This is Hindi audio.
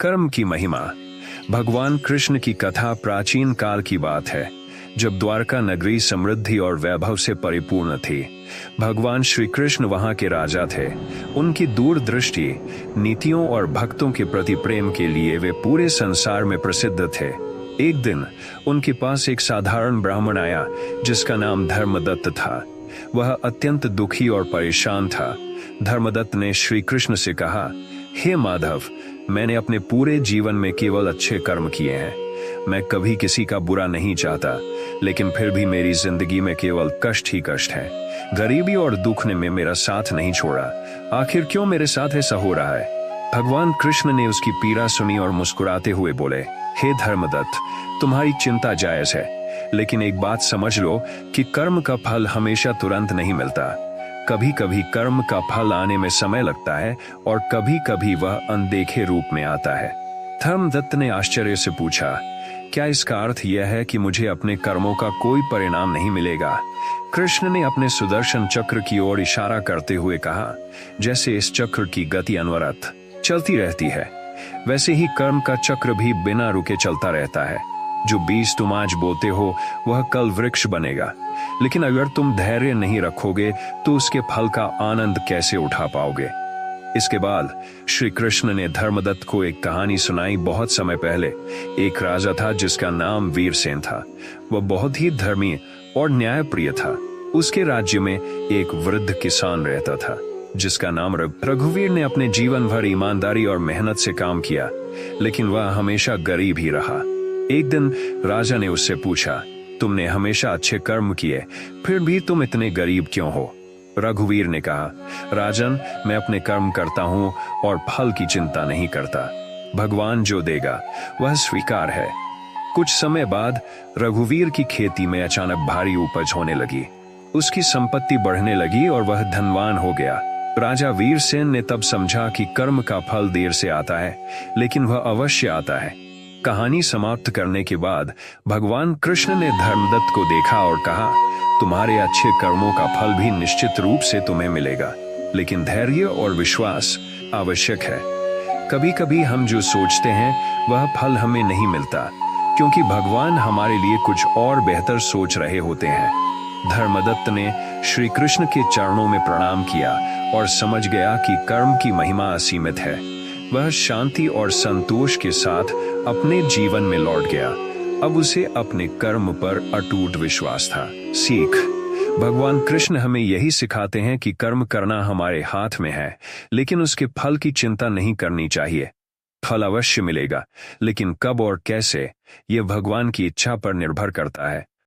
कर्म की महिमा। भगवान कृष्ण की कथा प्राचीन काल की बात है, जब द्वारका नगरी समृद्धि और वैभव से परिपूर्ण थी। भगवान श्री कृष्ण वहां के राजा थे। उनकी दूरदृष्टि, नीतियों और भक्तों के प्रति प्रेम के लिए वे पूरे संसार में प्रसिद्ध थे। एक दिन उनके पास एक साधारण ब्राह्मण आया, जिसका नाम धर्मदत्त था। वह अत्यंत दुखी और परेशान था। धर्मदत्त ने श्री कृष्ण से कहा, हे माधव, मैंने अपने पूरे जीवन में केवल अच्छे कर्म किए हैं। मैं कभी किसी का बुरा नहीं चाहता, लेकिन फिर भी मेरी जिंदगी में केवल कष्ट ही कष्ट है। गरीबी और दुख ने मेरा साथ नहीं छोड़ा। आखिर क्यों मेरे साथ ऐसा हो रहा है? भगवान कृष्ण ने उसकी पीड़ा सुनी और मुस्कुराते हुए बोले, हे धर्मदत्त, तुम्हारी चिंता जायज है, लेकिन एक बात समझ लो कि कर्म का फल हमेशा तुरंत नहीं मिलता। कभी कभी कर्म का फल आने में समय लगता है और कभी कभी वह अनदेखे रूप में आता है। धर्मदत्त ने आश्चर्य से पूछा, क्या इसका अर्थ यह है कि मुझे अपने कर्मों का कोई परिणाम नहीं मिलेगा? कृष्ण ने अपने सुदर्शन चक्र की ओर इशारा करते हुए कहा, जैसे इस चक्र की गति अनवरत चलती रहती है, वैसे ही कर्म का चक्र भी बिना रुके चलता रहता है। जो बीज तुम आज बोते हो वह कल वृक्ष बनेगा, लेकिन अगर तुम धैर्य नहीं रखोगे तो उसके फल का आनंद कैसे उठा पाओगे? इसके बाद श्री कृष्ण ने धर्मदत्त को एक कहानी सुनाई। बहुत समय पहले एक राजा था जिसका नाम वीरसेन था। वह बहुत ही धर्मी और न्यायप्रिय था। उसके राज्य में एक वृद्ध किसान रहता था, जिसका नाम रघुवीर ने अपने जीवन भर ईमानदारी और मेहनत से काम किया, लेकिन वह हमेशा गरीब ही रहा। एक दिन राजा ने उससे पूछा, तुमने हमेशा अच्छे कर्म किए, फिर भी तुम इतने गरीब क्यों हो? रघुवीर ने कहा, राजन, मैं अपने कर्म करता हूं और फल की चिंता नहीं करता। भगवान जो देगा वह स्वीकार है। कुछ समय बाद रघुवीर की खेती में अचानक भारी उपज होने लगी। उसकी संपत्ति बढ़ने लगी और वह धनवान हो गया। राजा वीरसेन ने तब समझा कि कर्म का फल देर से आता है, लेकिन वह अवश्य आता है। कहानी समाप्त करने के बाद भगवान कृष्ण ने धर्मदत्त को देखा और कहा, तुम्हारे अच्छे कर्मों का फल भी निश्चित रूप से तुम्हें मिलेगा, लेकिन धैर्य और विश्वास आवश्यक है। कभी कभी हम जो सोचते हैं वह फल हमें नहीं मिलता, क्योंकि भगवान हमारे लिए कुछ और बेहतर सोच रहे होते हैं। धर्मदत्त ने श्री कृष्ण के चरणों में प्रणाम किया और समझ गया कि कर्म की महिमा असीमित है। वह शांति और संतोष के साथ अपने जीवन में लौट गया। अब उसे अपने कर्म पर अटूट विश्वास था। सीख। भगवान कृष्ण हमें यही सिखाते हैं कि कर्म करना हमारे हाथ में है, लेकिन उसके फल की चिंता नहीं करनी चाहिए। फल अवश्य मिलेगा, लेकिन कब और कैसे, यह भगवान की इच्छा पर निर्भर करता है।